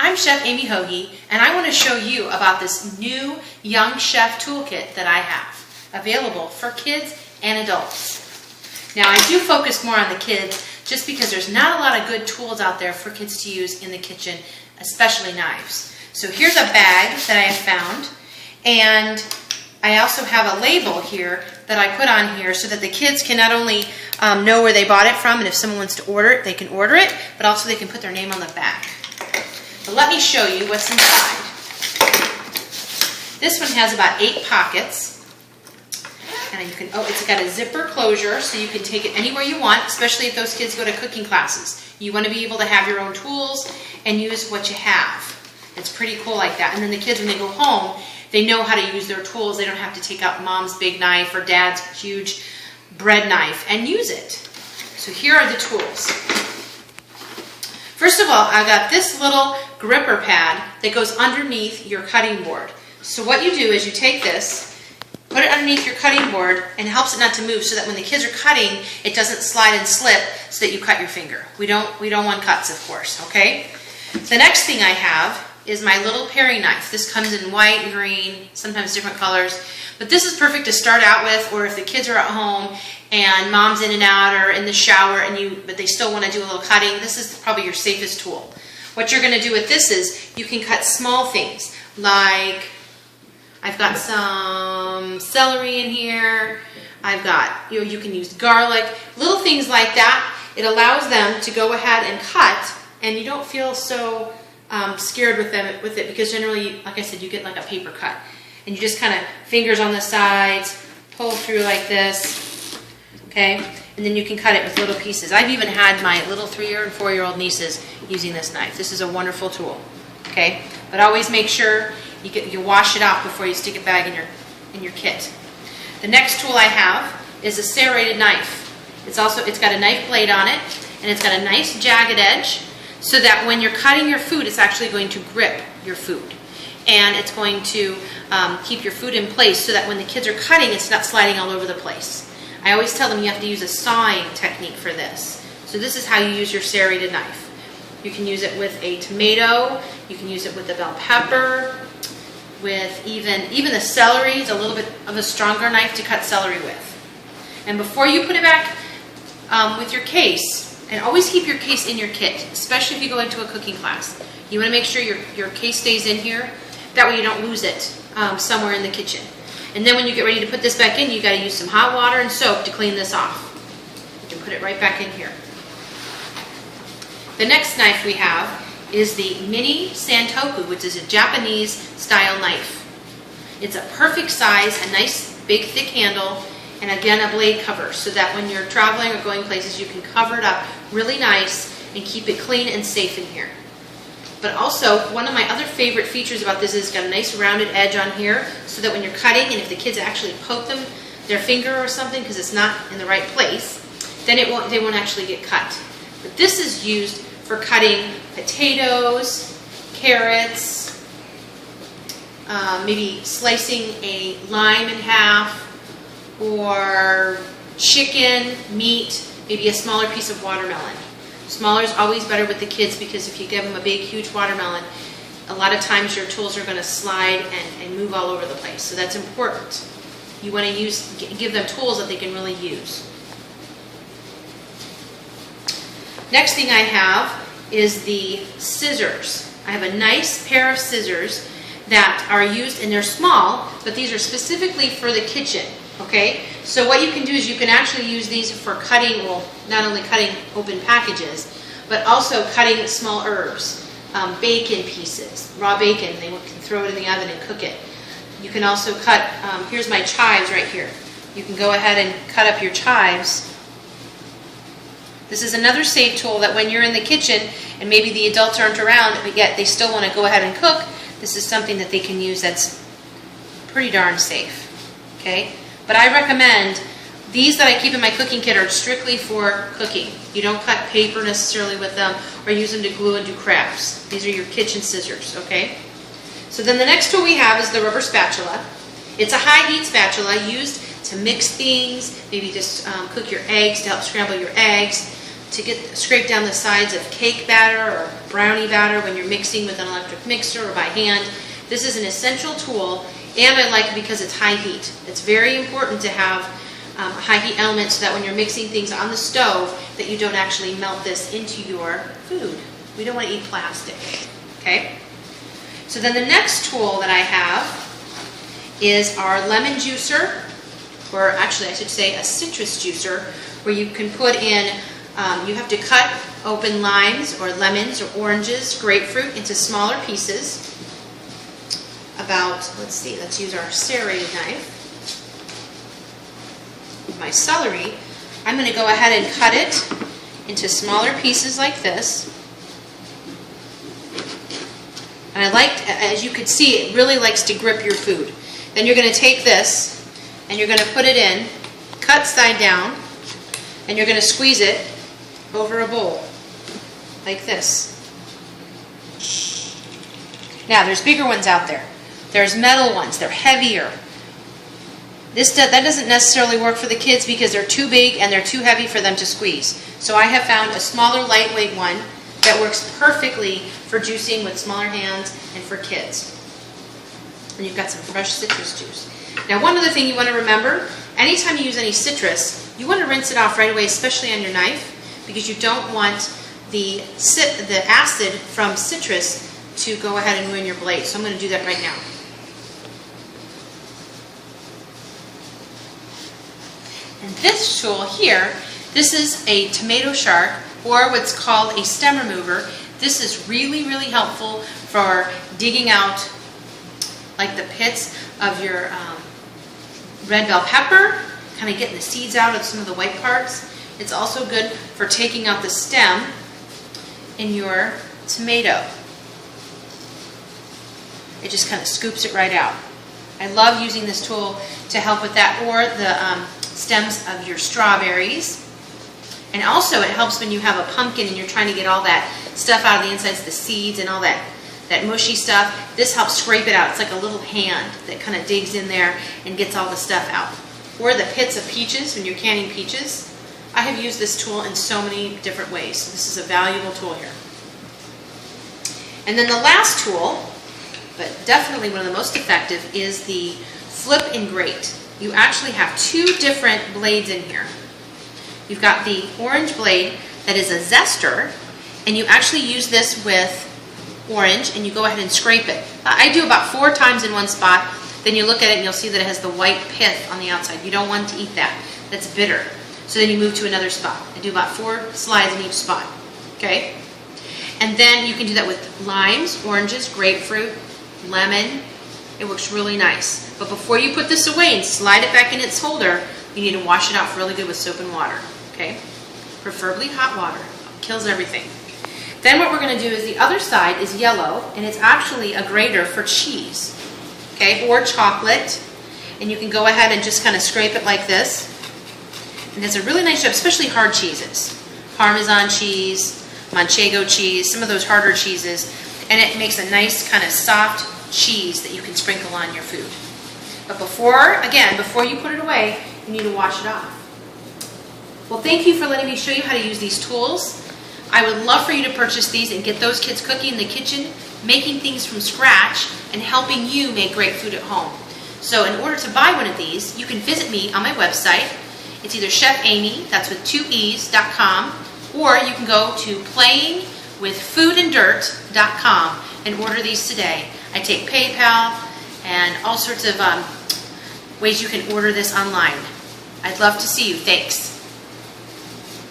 I'm Chef Amee Hoge, and I want to show you about this new Young Chef Toolkit that I have available for kids and adults. Now, I do focus more on the kids just because there's not a lot of good tools out there for kids to use in the kitchen, especially knives. So here's a bag that I have found, and I also have a label here that I put on here so that the kids can not only know where they bought it from, and if someone wants to order it, they can order it, but also they can put their name on the back. But let me show you what's inside. This one has about 8 pockets. And you can, it's got a zipper closure, so you can take it anywhere you want, especially if those kids go to cooking classes. You want to be able to have your own tools and use what you have. It's pretty cool like that. And then the kids, when they go home, they know how to use their tools. They don't have to take out mom's big knife or dad's huge bread knife and use it. So here are the tools. First of all, I got this little gripper pad that goes underneath your cutting board. So what you do is you take this, put it underneath your cutting board, and it helps it not to move so that when the kids are cutting, it doesn't slide and slip so that you cut your finger. We don't want cuts, of course, okay? The next thing I have is my little paring knife. This comes in white, green, sometimes different colors. But this is perfect to start out with, or if the kids are at home and mom's in and out or in the shower but they still want to do a little cutting, this is probably your safest tool. What you're going to do with this is you can cut small things, like I've got some celery in here. I've got, you can use garlic, little things like that. It allows them to go ahead and cut, and you don't feel so scared with it because generally, like I said, you get like a paper cut. And you just kind of fingers on the sides, pull through like this, okay? And then you can cut it with little pieces. I've even had my little 3-year and 4-year-old nieces using this knife. This is a wonderful tool, okay? But always make sure you wash it out before you stick it back in your kit. The next tool I have is a serrated knife. It's got a knife blade on it, and it's got a nice jagged edge so that when you're cutting your food, it's actually going to grip your food. And it's going to keep your food in place so that when the kids are cutting, it's not sliding all over the place. I always tell them you have to use a sawing technique for this. So this is how you use your serrated knife. You can use it with a tomato, you can use it with the bell pepper, with even the celery. It's a little bit of a stronger knife to cut celery with. And before you put it back with your case, and always keep your case in your kit, especially if you go into a cooking class. You want to make sure your case stays in here. That way you don't lose it somewhere in the kitchen. And then when you get ready to put this back in, you got to use some hot water and soap to clean this off. You can put it right back in here. The next knife we have is the Mini Santoku, which is a Japanese style knife. It's a perfect size, a nice big thick handle, and again a blade cover so that when you're traveling or going places you can cover it up really nice and keep it clean and safe in here. But also, one of my other favorite features about this is it's got a nice rounded edge on here so that when you're cutting, and if the kids actually poke their finger or something because it's not in the right place, then they won't actually get cut. But this is used for cutting potatoes, carrots, maybe slicing a lime in half, or chicken, meat, maybe a smaller piece of watermelon. Smaller is always better with the kids because if you give them a big, huge watermelon, a lot of times your tools are going to slide and move all over the place. So that's important. You want to give them tools that they can really use. Next thing I have is the scissors. I have a nice pair of scissors that are used, and they're small, but these are specifically for the kitchen. Okay, so what you can do is you can actually use these for cutting, well, not only cutting open packages, but also cutting small herbs, bacon pieces, raw bacon. They can throw it in the oven and cook it. You can also cut, here's my chives right here. You can go ahead and cut up your chives. This is another safe tool that when you're in the kitchen and maybe the adults aren't around, but yet they still want to go ahead and cook, this is something that they can use that's pretty darn safe. Okay? But I recommend these that I keep in my cooking kit are strictly for cooking. You don't cut paper necessarily with them or use them to glue and do crafts. These are your kitchen scissors, okay? So then the next tool we have is the rubber spatula. It's a high heat spatula used to mix things, maybe just cook your eggs, to help scramble your eggs. scrape down the sides of cake batter or brownie batter when you're mixing with an electric mixer or by hand. This is an essential tool, and I like it because it's high heat. It's very important to have a high heat element so that when you're mixing things on the stove that you don't actually melt this into your food. We don't want to eat plastic, okay? So then the next tool that I have is our lemon juicer, or actually I should say a citrus juicer, where you can put in, you have to cut open limes or lemons or oranges, grapefruit into smaller pieces. About, let's use our serrated knife. My celery, I'm going to go ahead and cut it into smaller pieces like this. And I like, as you can see, it really likes to grip your food. Then you're going to take this and you're going to put it in, cut side down, and you're going to squeeze it over a bowl like this. Now, there's bigger ones out there. There's metal ones. They're heavier. That doesn't necessarily work for the kids because they're too big and they're too heavy for them to squeeze. So I have found a smaller, lightweight one that works perfectly for juicing with smaller hands and for kids. And you've got some fresh citrus juice. Now, one other thing you want to remember, anytime you use any citrus, you want to rinse it off right away, especially on your knife, because you don't want the acid from citrus to go ahead and ruin your blade. So I'm going to do that right now. And this tool here, this is a tomato shark, or what's called a stem remover. This is really, really helpful for digging out like the pits of your red bell pepper, kind of getting the seeds out of some of the white parts. It's also good for taking out the stem in your tomato. It just kind of scoops it right out. I love using this tool to help with that, or the stems of your strawberries. And also it helps when you have a pumpkin and you're trying to get all that stuff out of the insides, the seeds and all that mushy stuff. This helps scrape it out. It's like a little hand that kind of digs in there and gets all the stuff out. Or the pits of peaches when you're canning peaches. I have used this tool in so many different ways. So this is a valuable tool here. And then the last tool, but definitely one of the most effective, is the flip and grate. You actually have two different blades in here. You've got the orange blade that is a zester, and you actually use this with orange, and you go ahead and scrape it. I do about 4 times in one spot. Then you look at it and you'll see that it has the white pith on the outside. You don't want to eat that. That's bitter. So then you move to another spot. I do about 4 slides in each spot. Okay? And then you can do that with limes, oranges, grapefruit, lemon. It works really nice. But before you put this away and slide it back in its holder, you need to wash it off really good with soap and water. Okay? Preferably hot water. Kills everything. Then what we're going to do is the other side is yellow, and it's actually a grater for cheese. Okay? Or chocolate. And you can go ahead and just kind of scrape it like this. And it's a really nice job, especially hard cheeses. Parmesan cheese, Manchego cheese, some of those harder cheeses. And it makes a nice kind of soft cheese that you can sprinkle on your food. But before you put it away, you need to wash it off. Well, thank you for letting me show you how to use these tools. I would love for you to purchase these and get those kids cooking in the kitchen, making things from scratch, and helping you make great food at home. So in order to buy one of these, you can visit me on my website. It's either Chef Amee, that's with 2e's.com, or you can go to playingwithfoodanddirt.com and order these today. I take PayPal and all sorts of ways you can order this online. I'd love to see you. Thanks.